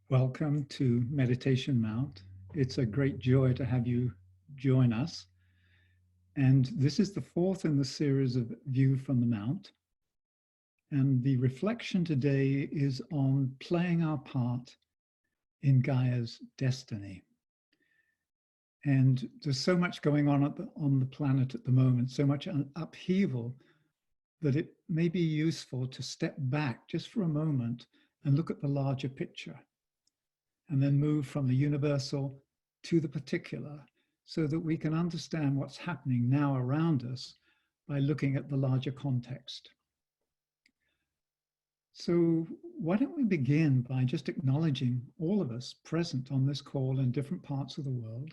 Welcome to Meditation Mount. It's a great joy to have you join us. And this is the fourth in the series of View from the Mount. And the reflection today is on playing our part in Gaia's destiny. And there's so much going on the planet at the moment, so much upheaval, that it may be useful to step back just for a moment and look at the larger picture, and then move from the universal to the particular so that we can understand what's happening now around us by looking at the larger context. So why don't we begin by just acknowledging all of us present on this call in different parts of the world,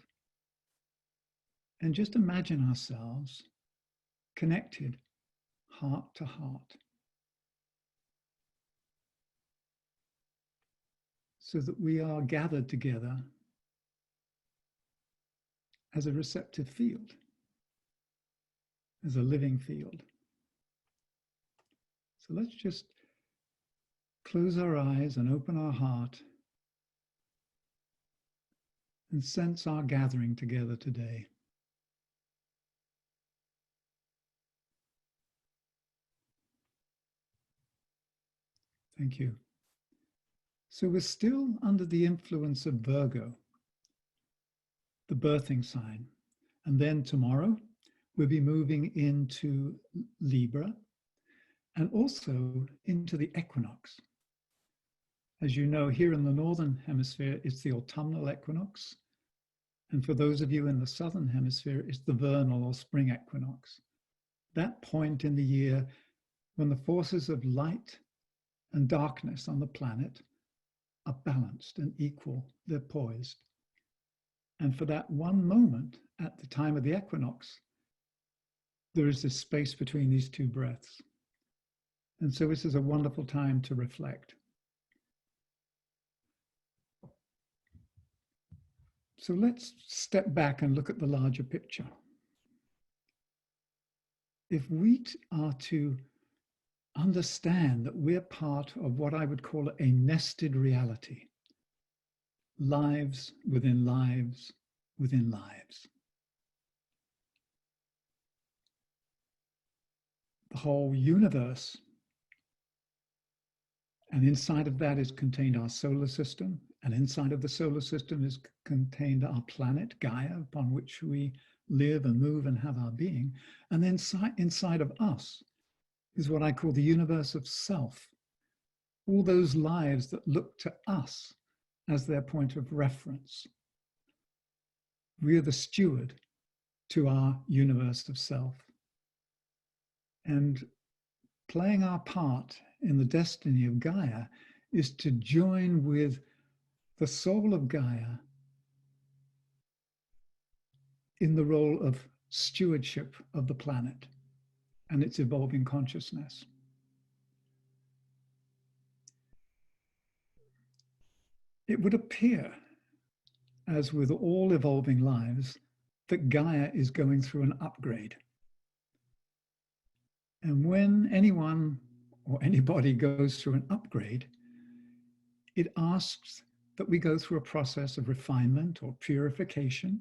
and just imagine ourselves connected heart to heart, so that we are gathered together as a receptive field, as a living field. So let's just close our eyes and open our heart and sense our gathering together today. Thank you. So we're still under the influence of Virgo, the birthing sign. And then tomorrow, we'll be moving into Libra and also into the equinox. As you know, here in the Northern Hemisphere, it's the Autumnal Equinox. And for those of you in the Southern Hemisphere, it's the vernal or spring equinox. That point in the year when the forces of light and darkness on the planet are balanced and equal, they're poised. And for that one moment at the time of the equinox, there is this space between these two breaths. And so this is a wonderful time to reflect. So let's step back and look at the larger picture. If we are to understand that we're part of what I would call a nested reality, lives within lives within lives. The whole universe, and inside of that is contained our solar system, and inside of the solar system is contained our planet, Gaia, upon which we live and move and have our being. And then inside of us is what I call the universe of self. All those lives that look to us as their point of reference. We are the steward to our universe of self. And playing our part in the destiny of Gaia is to join with the soul of Gaia in the role of stewardship of the planet and its evolving consciousness. It would appear, as with all evolving lives, that Gaia is going through an upgrade. And when anyone or anybody goes through an upgrade, it asks that we go through a process of refinement or purification.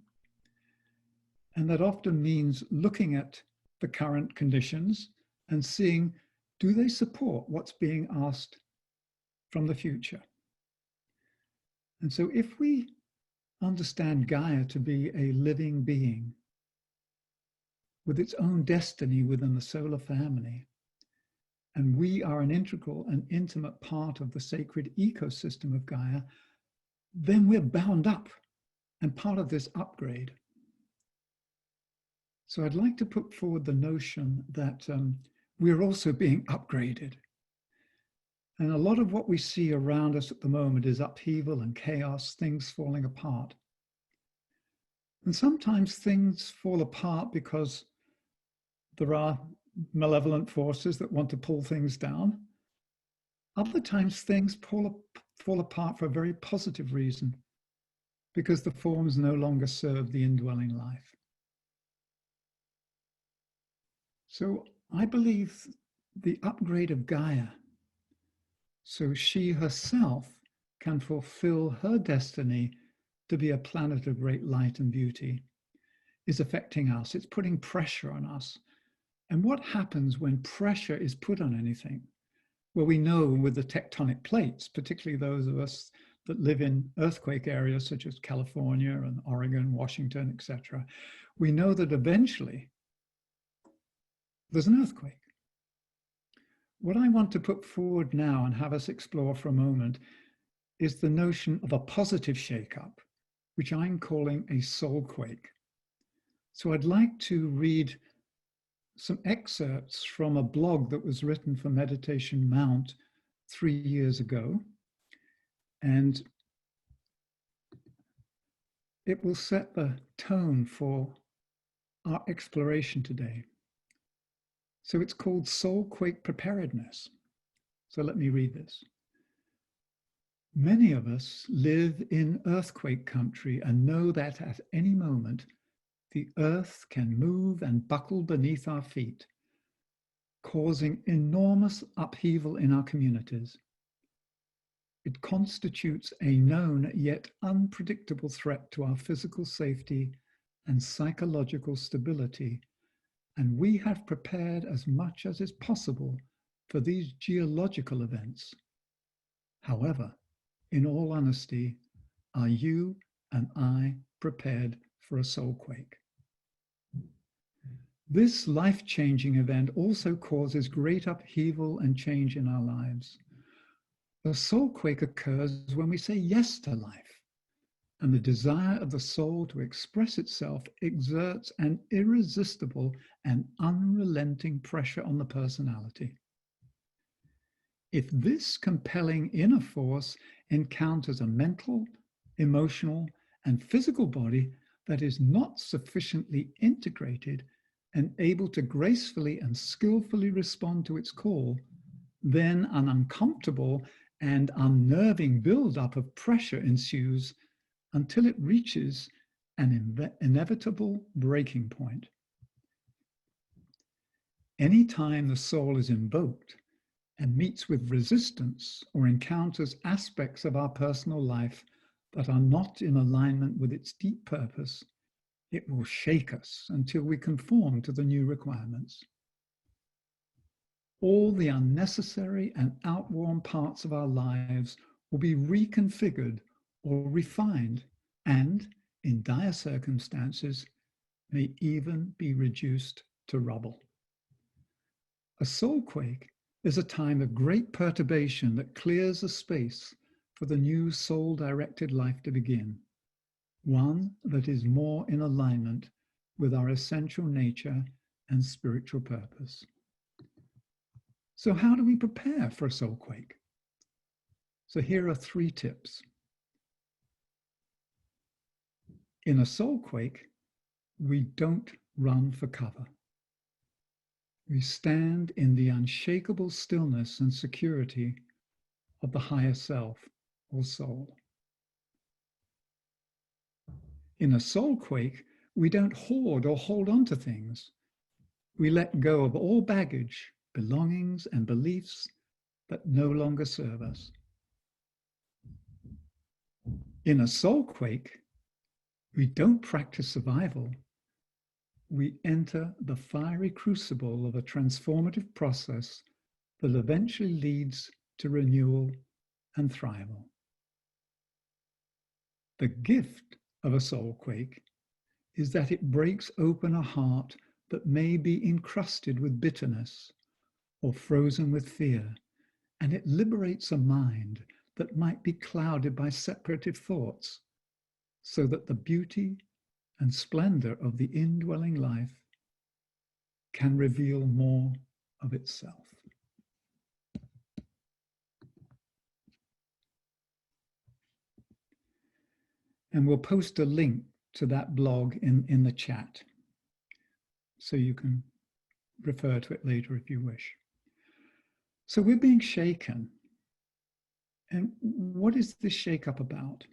And that often means looking at the current conditions and seeing, do they support what's being asked from the future? And so if we understand Gaia to be a living being with its own destiny within the solar family, and we are an integral and intimate part of the sacred ecosystem of Gaia, then we're bound up and part of this upgrade. So I'd like to put forward the notion that we're also being upgraded. And a lot of what we see around us at the moment is upheaval and chaos, things falling apart. And sometimes things fall apart because there are malevolent forces that want to pull things down. Other times things fall apart for a very positive reason, because the forms no longer serve the indwelling life. So I believe the upgrade of Gaia, so she herself can fulfill her destiny to be a planet of great light and beauty is affecting us. It's putting pressure on us. And what happens when pressure is put on anything? Well, we know with the tectonic plates, particularly those of us that live in earthquake areas such as California and Oregon, Washington, etc., we know that eventually there's an earthquake. What I want to put forward now and have us explore for a moment is the notion of a positive shakeup, which I'm calling a soul quake. So I'd like to read some excerpts from a blog that was written for Meditation Mount 3 years ago. And it will set the tone for our exploration today. So it's called Soul Quake Preparedness. So let me read this. Many of us live in earthquake country and know that at any moment, the earth can move and buckle beneath our feet, causing enormous upheaval in our communities. It constitutes a known yet unpredictable threat to our physical safety and psychological stability, and we have prepared as much as is possible for these geological events. However, in all honesty, are you and I prepared for a soul quake? This life-changing event also causes great upheaval and change in our lives. A soul quake occurs when we say yes to life, and the desire of the soul to express itself exerts an irresistible and unrelenting pressure on the personality. If this compelling inner force encounters a mental, emotional, and physical body that is not sufficiently integrated and able to gracefully and skillfully respond to its call, then an uncomfortable and unnerving buildup of pressure ensues until it reaches an inevitable breaking point. Anytime the soul is invoked and meets with resistance or encounters aspects of our personal life that are not in alignment with its deep purpose, it will shake us until we conform to the new requirements. All the unnecessary and outworn parts of our lives will be reconfigured or refined and, in dire circumstances, may even be reduced to rubble. A soul quake is a time of great perturbation that clears a space for the new soul-directed life to begin, one that is more in alignment with our essential nature and spiritual purpose. So how do we prepare for a soul quake? So here are 3 tips. In a soul quake, we don't run for cover. We stand in the unshakable stillness and security of the higher self or soul. In a soul quake, we don't hoard or hold on to things. We let go of all baggage, belongings, and beliefs that no longer serve us. In a soul quake, we don't practice survival. We enter the fiery crucible of a transformative process that eventually leads to renewal and thrival. The gift of a soul quake is that it breaks open a heart that may be encrusted with bitterness or frozen with fear, and it liberates a mind that might be clouded by separative thoughts, so that the beauty and splendor of the indwelling life can reveal more of itself. And we'll post a link to that blog in the chat, so you can refer to it later if you wish. So we're being shaken. And what is this shake-up about?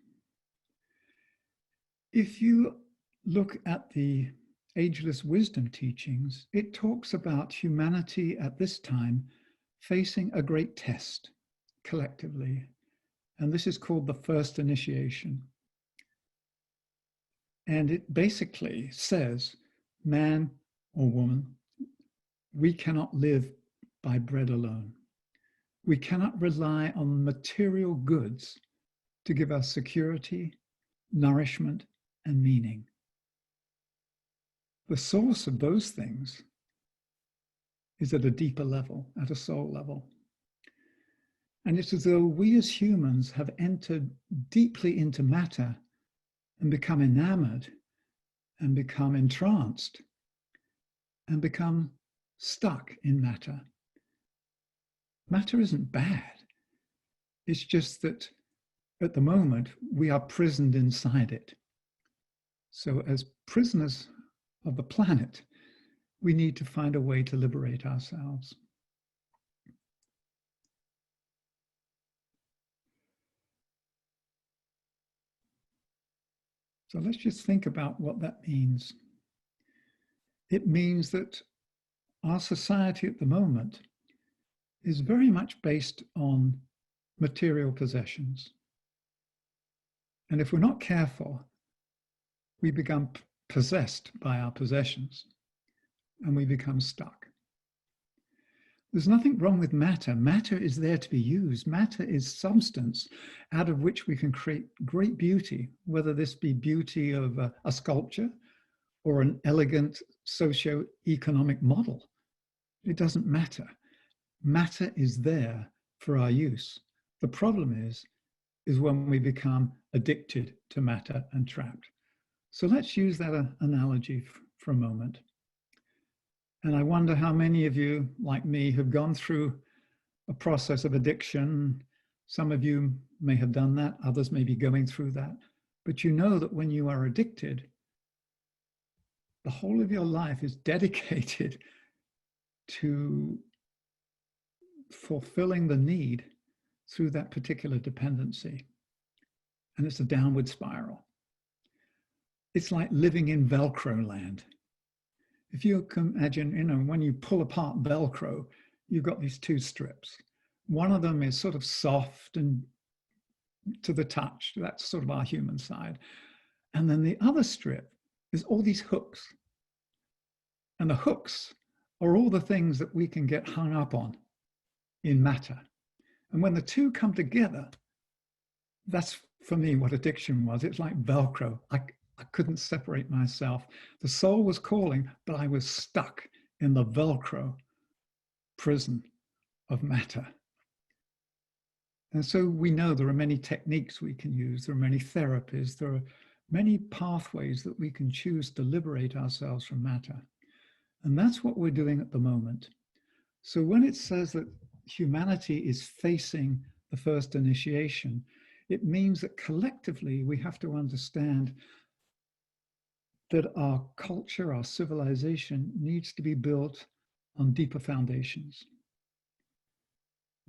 If you look at the Ageless Wisdom teachings, it talks about humanity at this time facing a great test collectively. And this is called the first initiation. And it basically says, man or woman, we cannot live by bread alone. We cannot rely on material goods to give us security, nourishment, and meaning. The source of those things is at a deeper level, at a soul level. And it's as though we as humans have entered deeply into matter and become enamored and become entranced and become stuck in matter. Matter isn't bad. It's just that at the moment we are prisoned inside it. So as prisoners of the planet, we need to find a way to liberate ourselves. So let's just think about what that means. It means that our society at the moment is very much based on material possessions. And if we're not careful, we become possessed by our possessions and we become stuck. There's nothing wrong with matter. Matter is there to be used. Matter is substance out of which we can create great beauty, whether this be beauty of a sculpture or an elegant socio-economic model. It doesn't matter. Matter is there for our use. The problem is when we become addicted to matter and trapped. So let's use that analogy for a moment. And I wonder how many of you, like me, have gone through a process of addiction. Some of you may have done that, others may be going through that. But you know that when you are addicted, the whole of your life is dedicated to fulfilling the need through that particular dependency. And it's a downward spiral. It's like living in Velcro land. If you can imagine, when you pull apart Velcro, you've got these two strips. One of them is sort of soft and to the touch. That's sort of our human side. And then the other strip is all these hooks. And the hooks are all the things that we can get hung up on in matter. And when the two come together, that's for me what addiction was. It's like Velcro. I couldn't separate myself. The soul was calling, but I was stuck in the Velcro prison of matter. And so we know there are many techniques we can use. There are many therapies. There are many pathways that we can choose to liberate ourselves from matter. And that's what we're doing at the moment. So when it says that humanity is facing the first initiation, it means that collectively we have to understand that our culture, our civilization needs to be built on deeper foundations,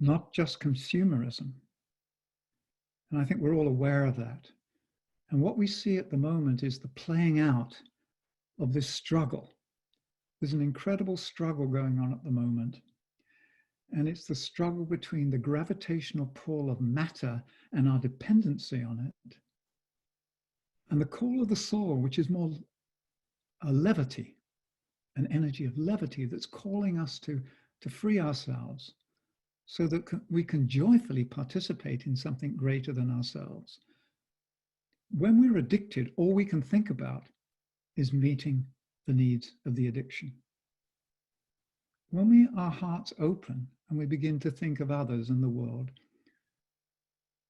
not just consumerism. And I think we're all aware of that. And what we see at the moment is the playing out of this struggle. There's an incredible struggle going on at the moment. And it's the struggle between the gravitational pull of matter and our dependency on it, and the call of the soul, which is more a levity, an energy of levity that's calling us to free ourselves so that we can joyfully participate in something greater than ourselves. When we're addicted, all we can think about is meeting the needs of the addiction. When our hearts open and we begin to think of others in the world,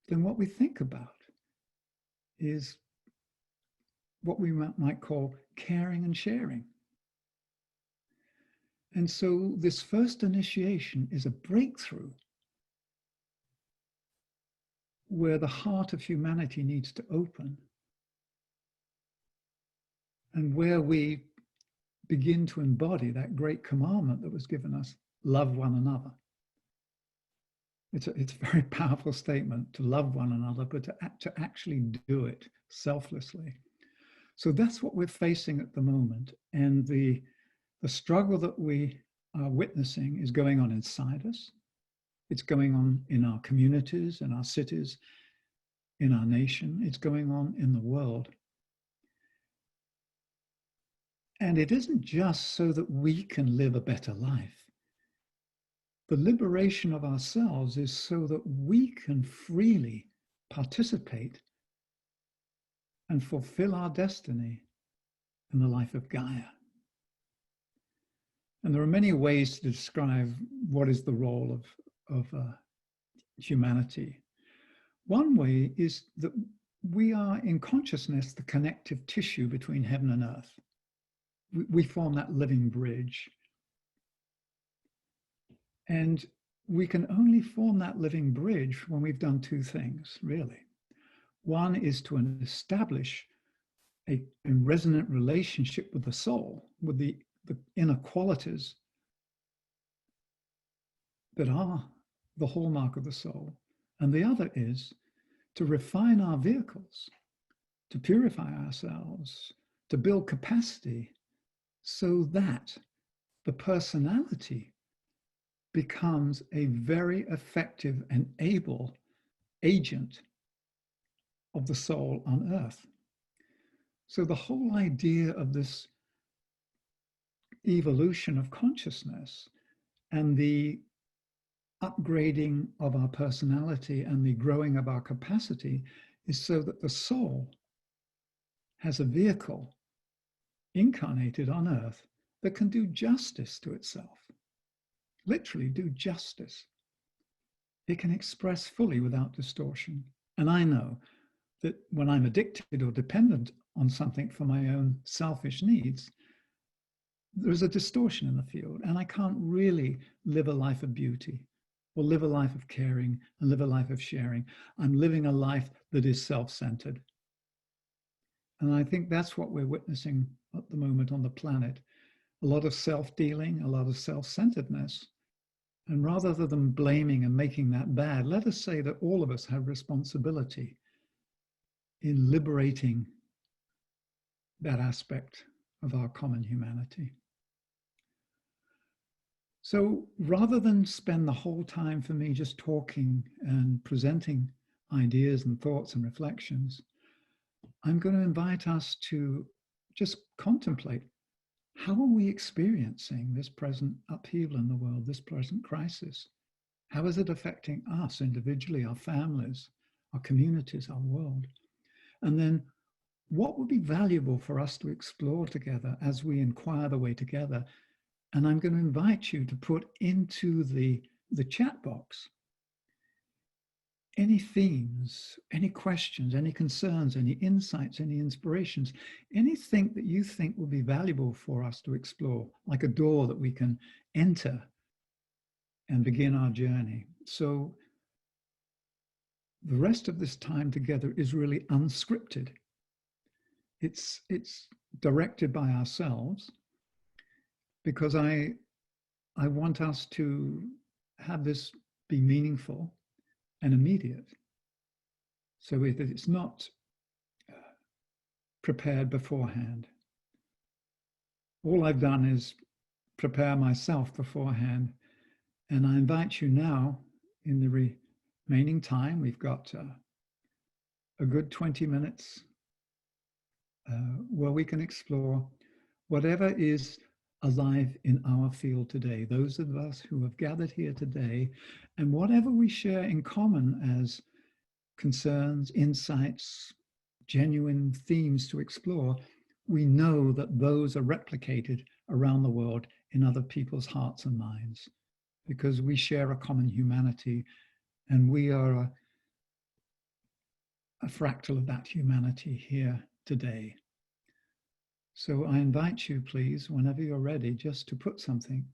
then what we think about is what we might call caring and sharing. And so this first initiation is a breakthrough where the heart of humanity needs to open and where we begin to embody that great commandment that was given us, love one another. It's a very powerful statement to love one another, but to actually do it selflessly. So that's what we're facing at the moment. And the struggle that we are witnessing is going on inside us. It's going on in our communities, in our cities, in our nation. It's going on in the world. And it isn't just so that we can live a better life. The liberation of ourselves is so that we can freely participate and fulfill our destiny in the life of Gaia. And there are many ways to describe what is the role of humanity. One way is that we are in consciousness the connective tissue between heaven and earth. We form that living bridge. And we can only form that living bridge when we've done two things, really. One is to establish a resonant relationship with the soul, with the inner qualities that are the hallmark of the soul. And the other is to refine our vehicles, to purify ourselves, to build capacity so that the personality becomes a very effective and able agent of the soul on earth. So the whole idea of this evolution of consciousness and the upgrading of our personality and the growing of our capacity is so that the soul has a vehicle incarnated on earth that can do justice to itself. Literally do justice. It can express fully without distortion. And I know that when I'm addicted or dependent on something for my own selfish needs, there's a distortion in the field, and I can't really live a life of beauty or live a life of caring and live a life of sharing. I'm living a life that is self-centered. And I think that's what we're witnessing at the moment on the planet. A lot of self-dealing, a lot of self-centeredness. And rather than blaming and making that bad, let us say that all of us have responsibility in liberating that aspect of our common humanity. So rather than spend the whole time for me just talking and presenting ideas and thoughts and reflections, I'm going to invite us to just contemplate, how are we experiencing this present upheaval in the world, this present crisis? How is it affecting us individually, our families, our communities, our world? And then what would be valuable for us to explore together as we inquire the way together? And I'm going to invite you to put into the chat box any themes, any questions, any concerns, any insights, any inspirations, anything that you think will be valuable for us to explore, like a door that we can enter and begin our journey. So the rest of this time together is really unscripted. It's directed by ourselves, because I want us to have this be meaningful and immediate. So it's not prepared beforehand. All I've done is prepare myself beforehand. And I invite you now, in the remaining time, we've got a good 20 minutes where we can explore whatever is alive in our field today, those of us who have gathered here today, and whatever we share in common as concerns, insights, genuine themes to explore, we know that those are replicated around the world in other people's hearts and minds, because we share a common humanity, and we are a fractal of that humanity here today. So I invite you, please, whenever you're ready, just to put something.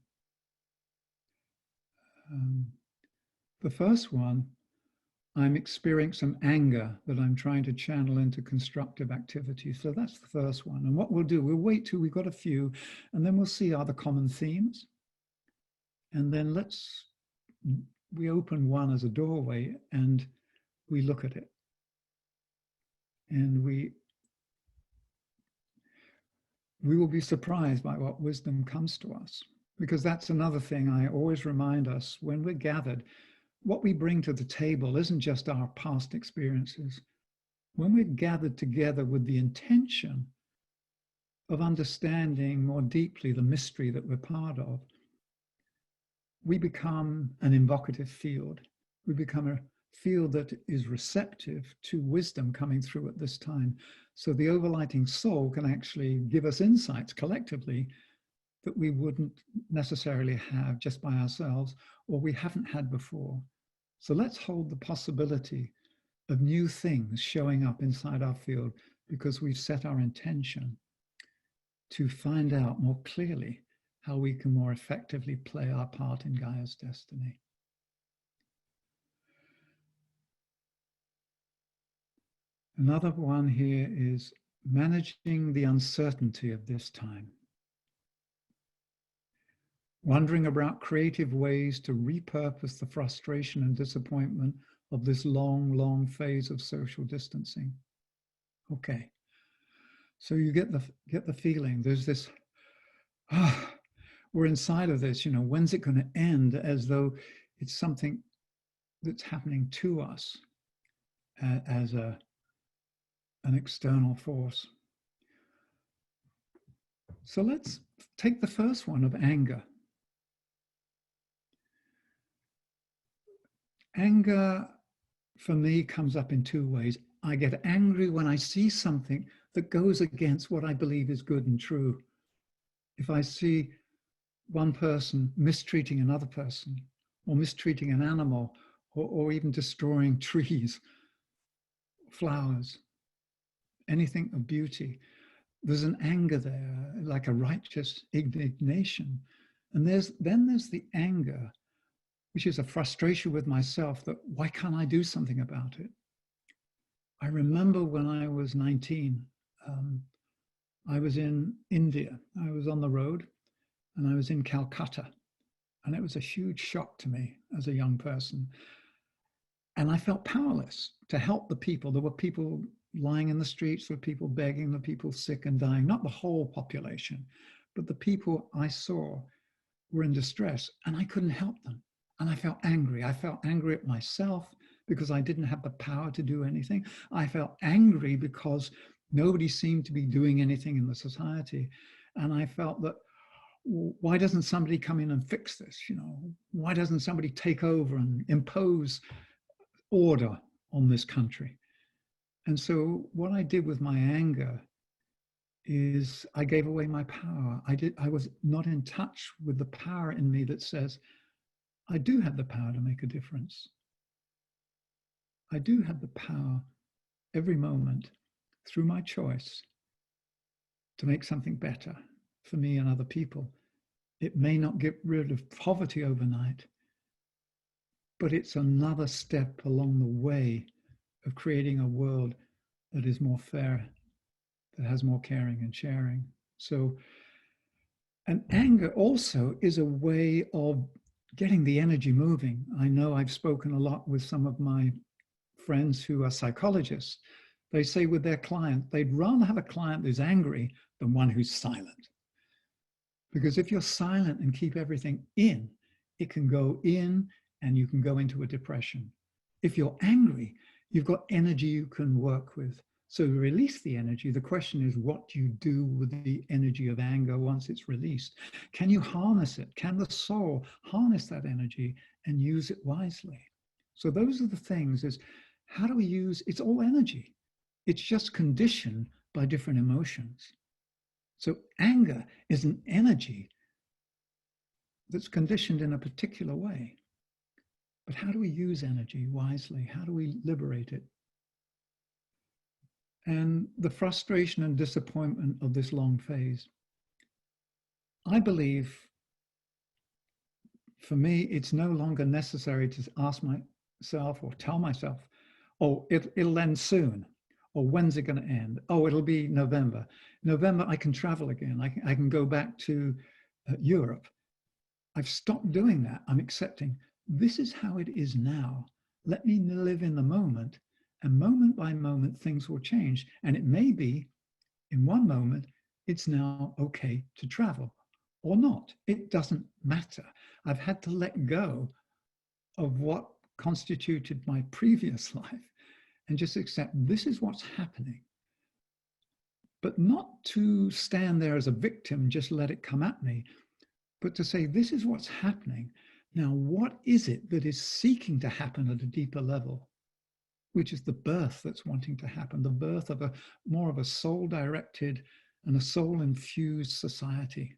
The first one, I'm experiencing some anger that I'm trying to channel into constructive activity. So that's the first one. And what we'll do, we'll wait till we've got a few, and then we'll see are the common themes. And then we open one as a doorway and we look at it. And we will be surprised by what wisdom comes to us, because that's another thing I always remind us when we're gathered. what we bring to the table isn't just our past experiences. When we're gathered together with the intention of understanding more deeply the mystery that we're part of, we become an invocative field. We become a field that is receptive to wisdom coming through at this time. So the overlighting soul can actually give us insights collectively that we wouldn't necessarily have just by ourselves, or we haven't had before. So let's hold the possibility of new things showing up inside our field because we've set our intention to find out more clearly how we can more effectively play our part in Gaia's destiny. Another one here is managing the uncertainty of this time. Wondering about creative ways to repurpose the frustration and disappointment of this long, long phase of social distancing. Okay, so you get the feeling there's this, we're inside of this, when's it going to end, as though it's something that's happening to us as an external force. So let's take the first one of anger. Anger, for me, comes up in two ways. I get angry when I see something that goes against what I believe is good and true. If I see one person mistreating another person, or mistreating an animal, or even destroying trees, flowers, anything of beauty, there's an anger there, like a righteous indignation. And then there's the anger, which is a frustration with myself that why can't I do something about it? I remember when I was 19, I was in India. I was on the road and I was in Calcutta. And it was a huge shock to me as a young person. And I felt powerless to help the people. There were people lying in the streets, there were people begging, there were people sick and dying, not the whole population, but the people I saw were in distress and I couldn't help them. And I felt angry. I felt angry at myself because I didn't have the power to do anything. I felt angry because nobody seemed to be doing anything in the society. And I felt that, why doesn't somebody come in and fix this? Why doesn't somebody take over and impose order on this country? And so what I did with my anger is I gave away my power. I was not in touch with the power in me that says, I do have the power to make a difference. I do have the power every moment through my choice to make something better for me and other people. It may not get rid of poverty overnight, but it's another step along the way of creating a world that is more fair, that has more caring and sharing. So, and anger also is a way of getting the energy moving. I know I've spoken a lot with some of my friends who are psychologists. They say with their client, they'd rather have a client who's angry than one who's silent. Because if you're silent and keep everything in, it can go in and you can go into a depression. If you're angry, you've got energy you can work with. So to release the energy, the question is, what do you do with the energy of anger once it's released? Can you harness it? Can the soul harness that energy and use it wisely? So those are the things, is how do we use, it's all energy. It's just conditioned by different emotions. So anger is an energy that's conditioned in a particular way. But how do we use energy wisely? How do we liberate it? And the frustration and disappointment of this long phase, I believe, for me, it's no longer necessary to ask myself or tell myself, oh, it'll end soon. Or when's it going to end? Oh, it'll be November. November, I can travel again. I can go back to Europe. I've stopped doing that. I'm accepting this is how it is now. Let me live in the moment. And moment by moment, things will change. And it may be in one moment, it's now okay to travel or not. It doesn't matter. I've had to let go of what constituted my previous life, and just accept this is what's happening. But not to stand there as a victim, just let it come at me, but to say, this is what's happening. Now, what is it that is seeking to happen at a deeper level? Which is the birth that's wanting to happen, the birth of a more of a soul-directed and a soul-infused society.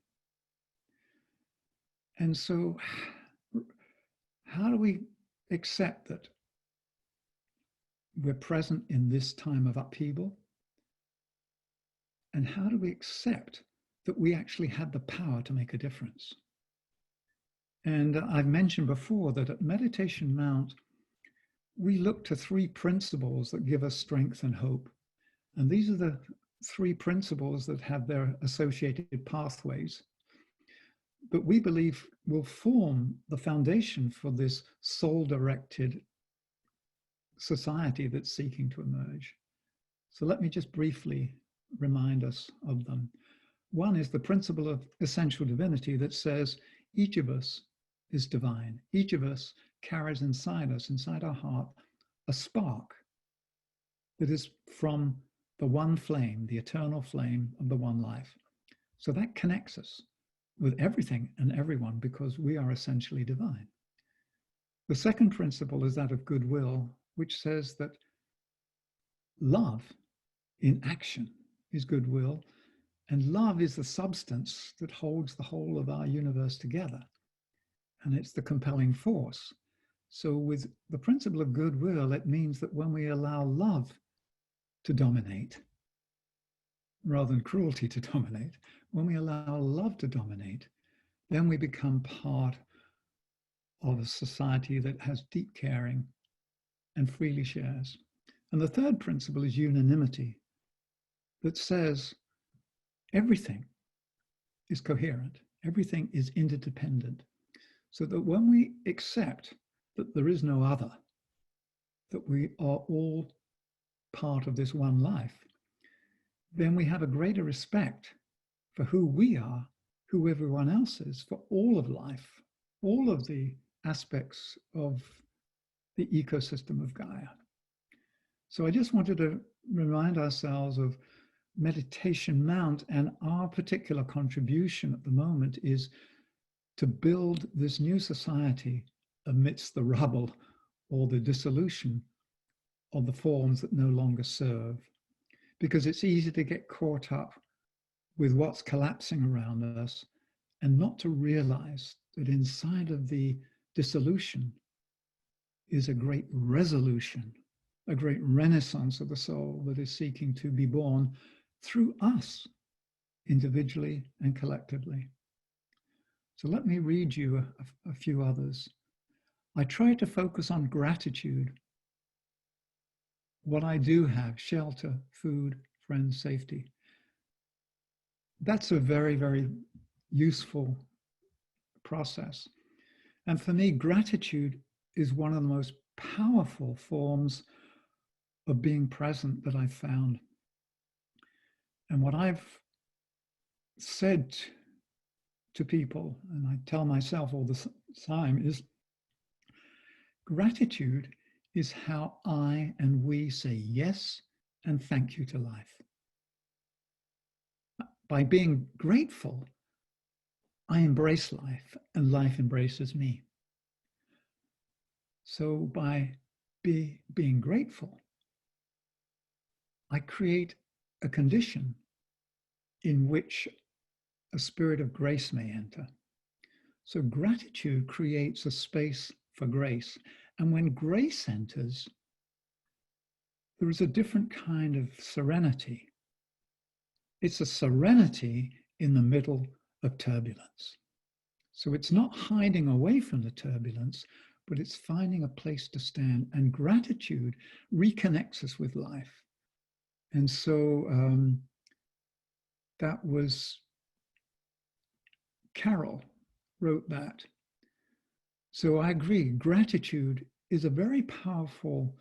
And so how do we accept that we're present in this time of upheaval? And how do we accept that we actually had the power to make a difference? And I've mentioned before that at Meditation Mount, we look to three principles that give us strength and hope. And these are the three principles that have their associated pathways, but we believe will form the foundation for this soul-directed society that's seeking to emerge. So let me just briefly remind us of them. One is the principle of essential divinity that says each of us is divine. Each of us carries inside us, inside our heart, a spark that is from the one flame, the eternal flame of the one life. So that connects us with everything and everyone because we are essentially divine. The second principle is that of goodwill, which says that love in action is goodwill, and love is the substance that holds the whole of our universe together. And it's the compelling force. So with the principle of goodwill, it means that when we allow love to dominate, rather than cruelty to dominate, when we allow love to dominate, then we become part of a society that has deep caring and freely shares. And the third principle is unanimity, that says everything is coherent, everything is interdependent, so that when we accept that there is no other, that we are all part of this one life, then we have a greater respect for who we are, who everyone else is, for all of life, all of the aspects of the ecosystem of Gaia. So I just wanted to remind ourselves of Meditation Mount, and our particular contribution at the moment is to build this new society amidst the rubble or the dissolution of the forms that no longer serve. Because it's easy to get caught up with what's collapsing around us and not to realize that inside of the dissolution is a great resolution, a great renaissance of the soul that is seeking to be born through us, individually and collectively. So let me read you a few others. I try to focus on gratitude. What I do have, shelter, food, friends, safety. That's a very, very useful process. And for me, gratitude is one of the most powerful forms of being present that I've found. And what I've said to people, and I tell myself all the time, is gratitude is how I and we say yes and thank you to life. By being grateful, I embrace life and life embraces me. So by being grateful, I create a condition in which a spirit of grace may enter. So gratitude creates a space for grace. And when grace enters, there is a different kind of serenity. It's a serenity in the middle of turbulence. So it's not hiding away from the turbulence, but it's finding a place to stand. And gratitude reconnects us with life. And so that was, Carol wrote that. So I agree, gratitude is a very powerful,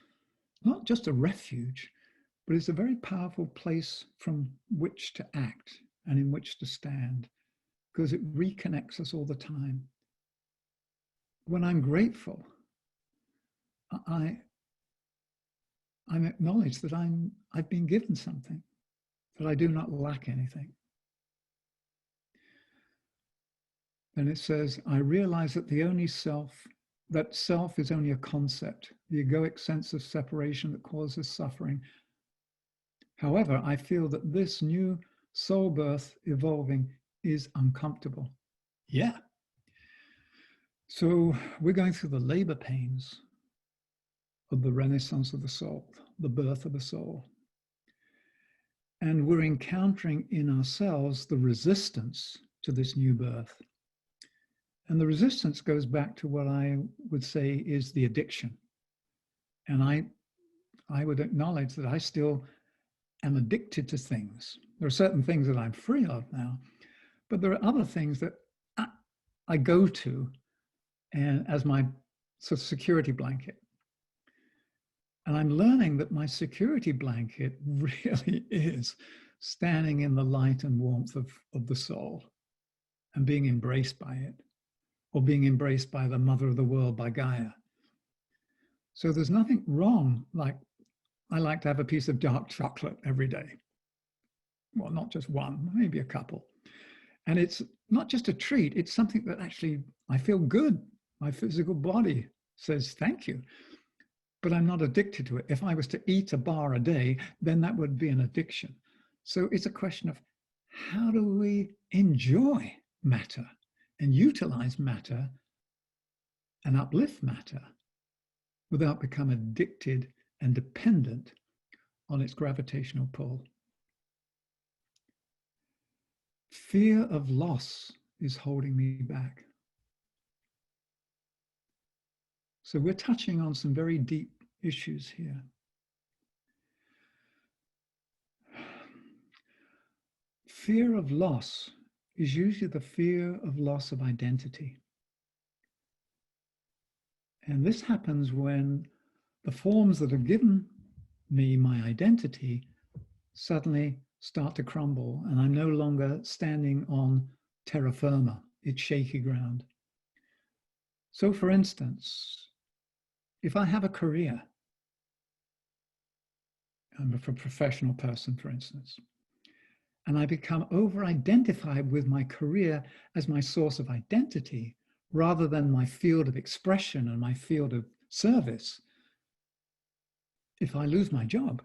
not just a refuge, but it's a very powerful place from which to act and in which to stand, because it reconnects us all the time. When I'm grateful, I'm acknowledged that I've been given something, that I do not lack anything. Then it says, I realize that that self is only a concept, the egoic sense of separation that causes suffering. However, I feel that this new soul birth evolving is uncomfortable. Yeah. So we're going through the labor pains of the renaissance of the soul, the birth of the soul. And we're encountering in ourselves the resistance to this new birth. And the resistance goes back to what I would say is the addiction. And I would acknowledge that I still am addicted to things. There are certain things that I'm free of now, but there are other things that I go to and as my sort of security blanket. And I'm learning that my security blanket really is standing in the light and warmth of the soul and being embraced by it, or being embraced by the mother of the world, by Gaia. So there's nothing wrong. Like, I like to have a piece of dark chocolate every day. Well, not just one, maybe a couple. And it's not just a treat, it's something that actually I feel good. My physical body says thank you, but I'm not addicted to it. If I was to eat a bar a day, then that would be an addiction. So it's a question of how do we enjoy matter and utilize matter and uplift matter without becoming addicted and dependent on its gravitational pull. Fear of loss is holding me back. So we're touching on some very deep issues here. Fear of loss is usually the fear of loss of identity. And this happens when the forms that have given me my identity suddenly start to crumble, and I'm no longer standing on terra firma, it's shaky ground. So for instance, if I have a career, I'm a professional person, for instance, and I become over-identified with my career as my source of identity, rather than my field of expression and my field of service, if I lose my job,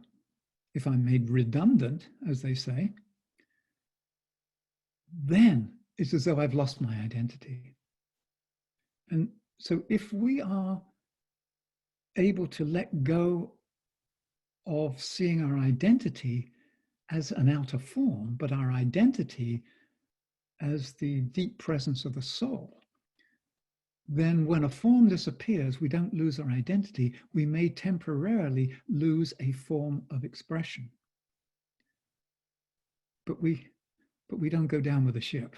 if I'm made redundant, as they say, then it's as though I've lost my identity. And so if we are able to let go of seeing our identity as an outer form, but our identity as the deep presence of the soul, then when a form disappears, we don't lose our identity. We may temporarily lose a form of expression. But we don't go down with the ship.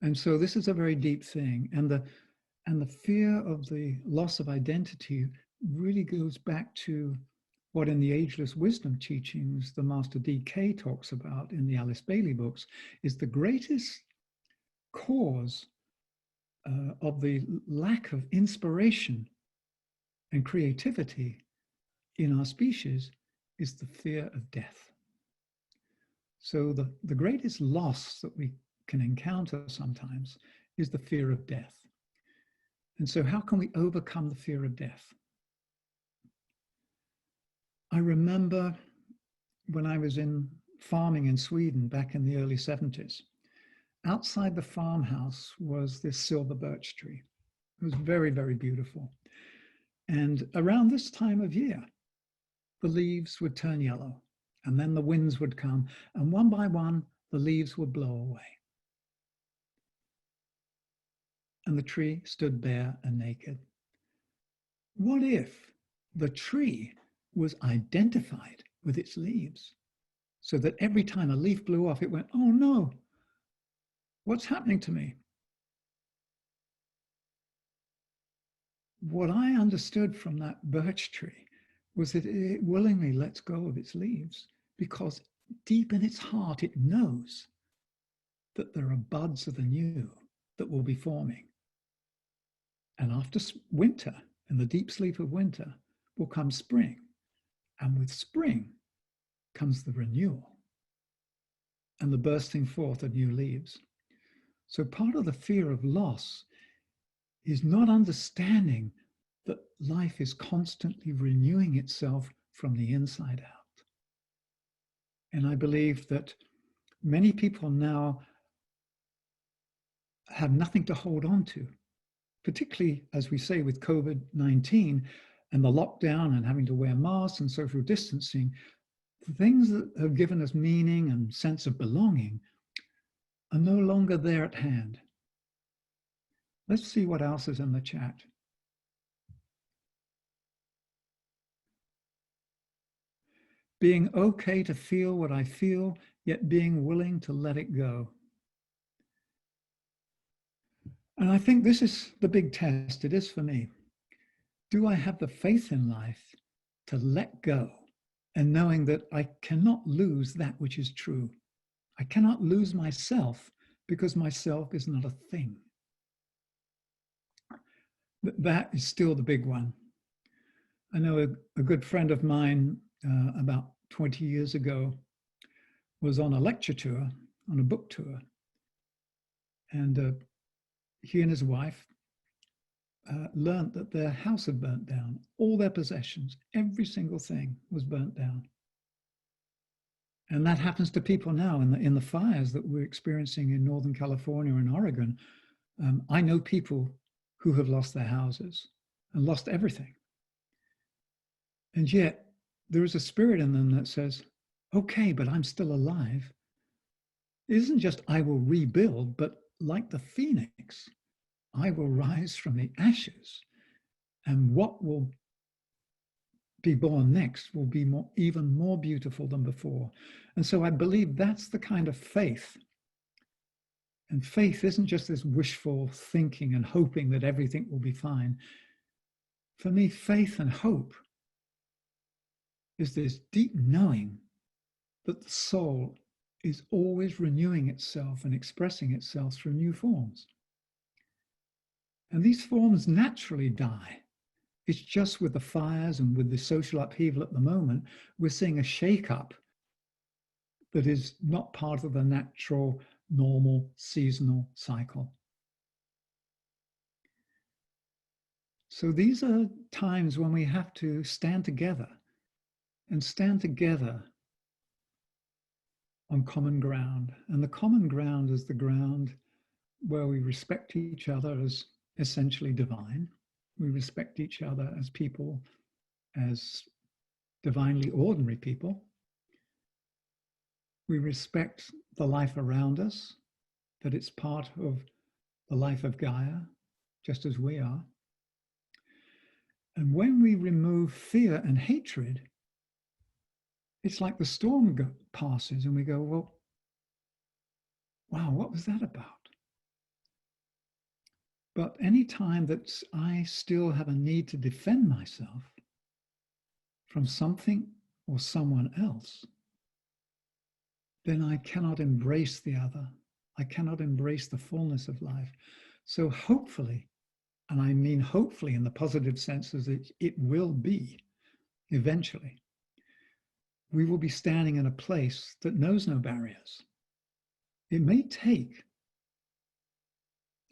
And so this is a very deep thing. And the fear of the loss of identity really goes back to what in the Ageless Wisdom teachings, the Master D.K. talks about in the Alice Bailey books, is the greatest cause of the lack of inspiration and creativity in our species is the fear of death. So the greatest loss that we can encounter sometimes is the fear of death. And so how can we overcome the fear of death? I remember when I was in farming in Sweden back in the early 70s, outside the farmhouse was this silver birch tree. It was very, very beautiful. And around this time of year, the leaves would turn yellow, and then the winds would come, and one by one, the leaves would blow away. And the tree stood bare and naked. What if the tree was identified with its leaves, so that every time a leaf blew off, it went, oh no, what's happening to me? What I understood from that birch tree was that it willingly lets go of its leaves because deep in its heart, it knows that there are buds of the new that will be forming. And after winter, in the deep sleep of winter, will come spring. And with spring comes the renewal and the bursting forth of new leaves. So part of the fear of loss is not understanding that life is constantly renewing itself from the inside out. And I believe that many people now have nothing to hold on to, particularly, as we say, with COVID-19 and the lockdown and having to wear masks and social distancing. The things that have given us meaning and sense of belonging are no longer there at hand. Let's see what else is in the chat. Being okay to feel what I feel, yet being willing to let it go. And I think this is the big test. It is for me. Do I have the faith in life to let go and knowing that I cannot lose that which is true? I cannot lose myself because myself is not a thing. That is still the big one. I know a good friend of mine about 20 years ago was on a lecture tour, on a book tour. And he and his wife learned that their house had burnt down. All their possessions, every single thing was burnt down. And that happens to people now in the fires that we're experiencing in Northern California and Oregon. I know people who have lost their houses and lost everything. And yet there is a spirit in them that says, okay, but I'm still alive. It isn't just I will rebuild, but like the phoenix, I will rise from the ashes. And what will be born next will be even more beautiful than before. And so I believe that's the kind of faith. And faith isn't just this wishful thinking and hoping that everything will be fine. For me, faith and hope is this deep knowing that the soul is always renewing itself and expressing itself through new forms. And these forms naturally die. It's just with the fires and with the social upheaval at the moment, we're seeing a shake-up that is not part of the natural, normal, seasonal cycle. So these are times when we have to stand together and stand together on common ground. And the common ground is the ground where we respect each other as essentially divine. We respect each other as people, as divinely ordinary people. We respect the life around us, that it's part of the life of Gaia, just as we are. And when we remove fear and hatred, it's like the storm passes and we go, well, wow, what was that about? But any time that I still have a need to defend myself from something or someone else, then I cannot embrace the other. I cannot embrace the fullness of life. So hopefully, and I mean hopefully in the positive sense as it will be eventually, we will be standing in a place that knows no barriers. It may take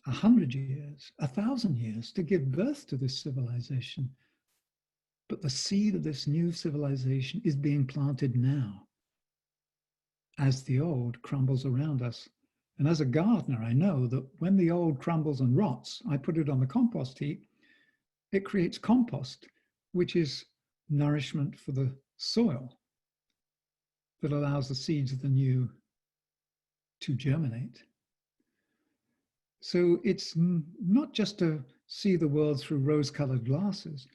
100 years, 1,000 years to give birth to this civilization. But the seed of this new civilization is being planted now as the old crumbles around us. And as a gardener, I know that when the old crumbles and rots, I put it on the compost heap, it creates compost, which is nourishment for the soil that allows the seeds of the new to germinate. So it's not just to see the world through rose-colored glasses,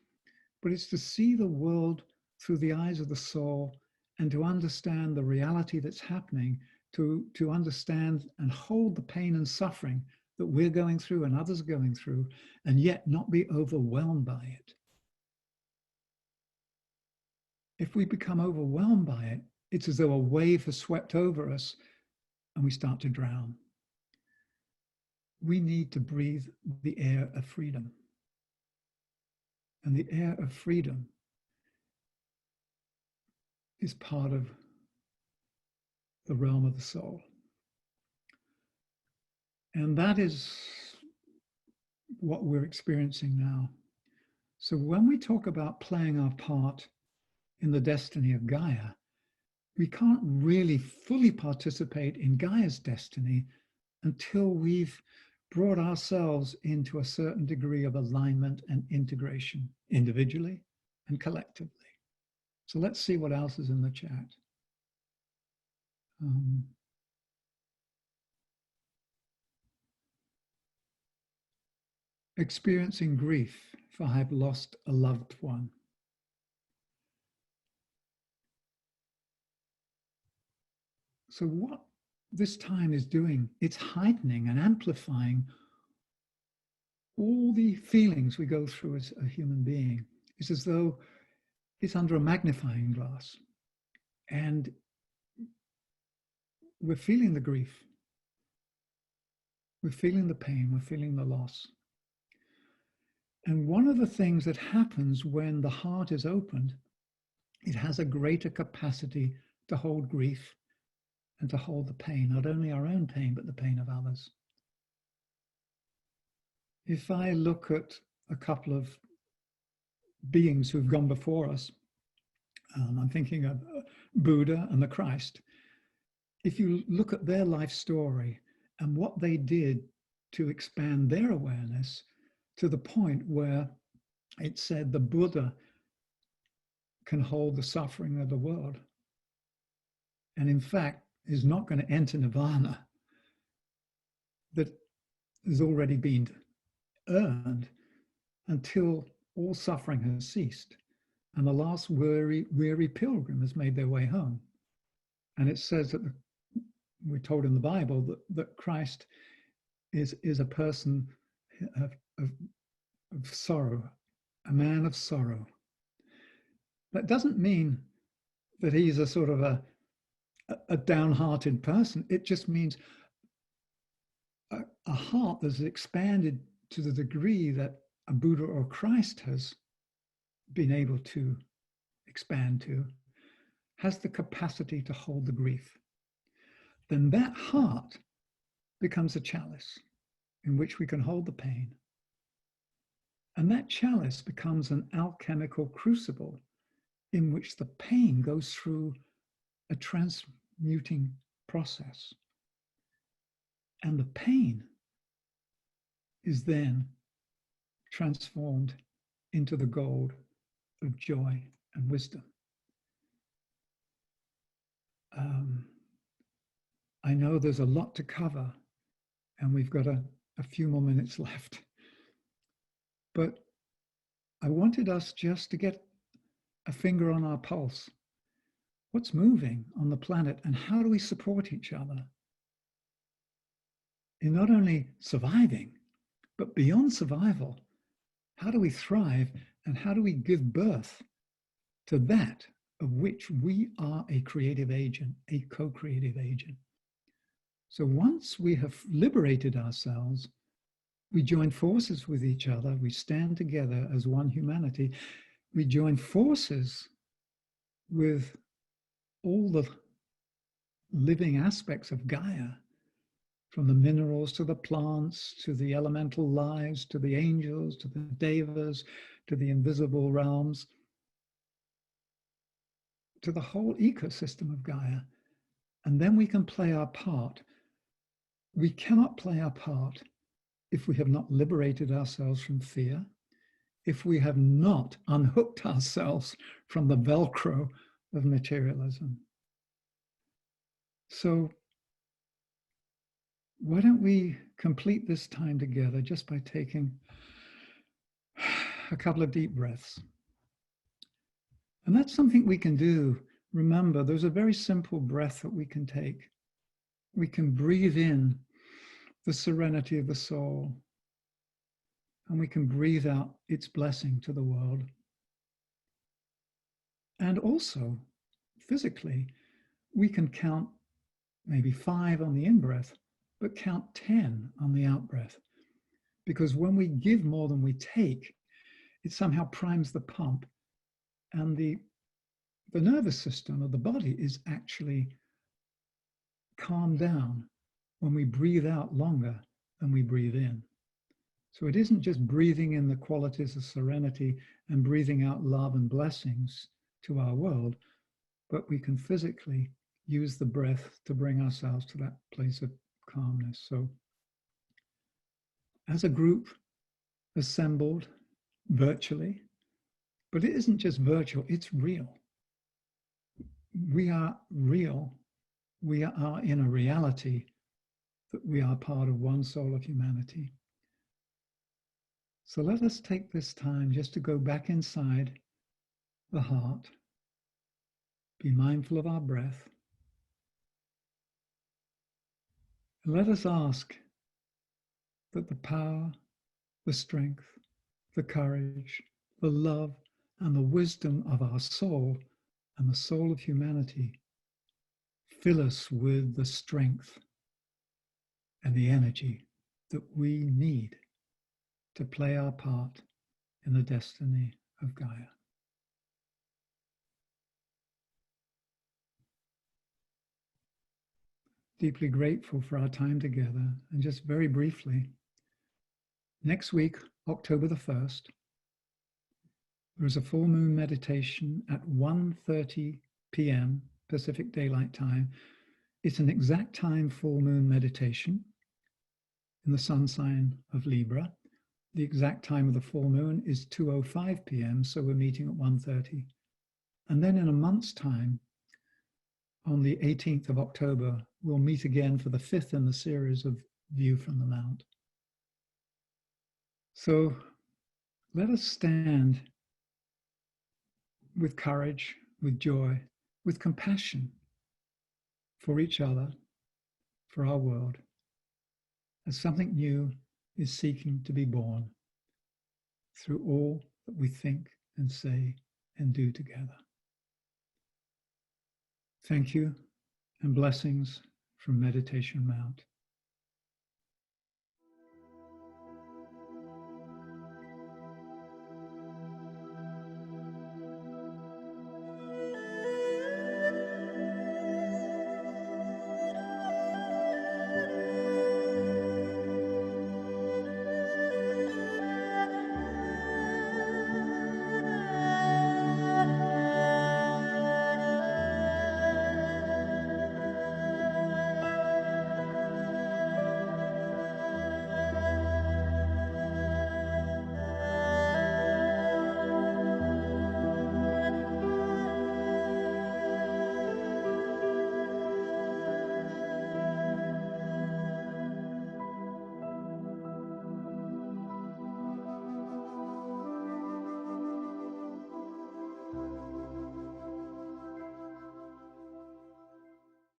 but it's to see the world through the eyes of the soul and to understand the reality that's happening, to understand and hold the pain and suffering that we're going through and others are going through, and yet not be overwhelmed by it. If we become overwhelmed by it, it's as though a wave has swept over us and we start to drown. We need to breathe the air of freedom. And the air of freedom is part of the realm of the soul. And that is what we're experiencing now. So when we talk about playing our part in the destiny of Gaia, we can't really fully participate in Gaia's destiny until we've brought ourselves into a certain degree of alignment and integration, individually and collectively. So let's see what else is in the chat. Experiencing grief for I have lost a loved one. So what this time is doing, it's heightening and amplifying all the feelings we go through as a human being. It's as though it's under a magnifying glass, and we're feeling the grief, we're feeling the pain, we're feeling the loss. And one of the things that happens when the heart is opened, it has a greater capacity to hold grief and to hold the pain, not only our own pain, but the pain of others. If I look at a couple of beings who've gone before us, I'm thinking of Buddha and the Christ. If you look at their life story and what they did to expand their awareness to the point where it said the Buddha can hold the suffering of the world, and in fact is not going to enter nirvana, that has already been earned until all suffering has ceased and the last weary pilgrim has made their way home. And it says that we're told in the Bible that Christ is a person of sorrow, a man of sorrow. That doesn't mean that he's a sort of a downhearted person. It just means a heart that's expanded to the degree that a Buddha or Christ has been able to expand to, has the capacity to hold the grief. Then that heart becomes a chalice in which we can hold the pain. And that chalice becomes an alchemical crucible in which the pain goes through a transmuting process. And the pain is then transformed into the gold of joy and wisdom. I know there's a lot to cover, and we've got a few more minutes left. But I wanted us just to get a finger on our pulse. What's moving on the planet, and how do we support each other in not only surviving, but beyond survival? How do we thrive, and how do we give birth to that of which we are a creative agent, a co-creative agent? So once we have liberated ourselves, we join forces with each other, we stand together as one humanity, we join forces with all the living aspects of Gaia, from the minerals to the plants, to the elemental lives, to the angels, to the devas, to the invisible realms, to the whole ecosystem of Gaia. And then we can play our part. We cannot play our part if we have not liberated ourselves from fear, if we have not unhooked ourselves from the Velcro of materialism. So why don't we complete this time together just by taking a couple of deep breaths. And that's something we can do. Remember, there's a very simple breath that we can take. We can breathe in the serenity of the soul, and we can breathe out its blessing to the world. And also, physically, we can count maybe 5 on the in-breath, but count 10 on the out-breath. Because when we give more than we take, it somehow primes the pump, and the nervous system of the body is actually calmed down when we breathe out longer than we breathe in. So it isn't just breathing in the qualities of serenity and breathing out love and blessings to our world, but we can physically use the breath to bring ourselves to that place of calmness. So as a group assembled virtually, but it isn't just virtual, it's real. We are real. We are in a reality that we are part of one soul of humanity. So let us take this time just to go back inside the heart, be mindful of our breath, and let us ask that the power, the strength, the courage, the love, and the wisdom of our soul and the soul of humanity fill us with the strength and the energy that we need to play our part in the destiny of Gaia. Deeply grateful for our time together. And just very briefly, next week, October the 1st, there is a full moon meditation at 1:30 p.m. Pacific Daylight Time. It's an exact time full moon meditation in the sun sign of Libra. The exact time of the full moon is 2:05 p.m., so we're meeting at 1:30. And then in a month's time, on the 18th of October, we'll meet again for the 5th in the series of View from the Mount. So let us stand with courage, with joy, with compassion for each other, for our world, as something new is seeking to be born through all that we think and say and do together. Thank you and blessings from Meditation Mount.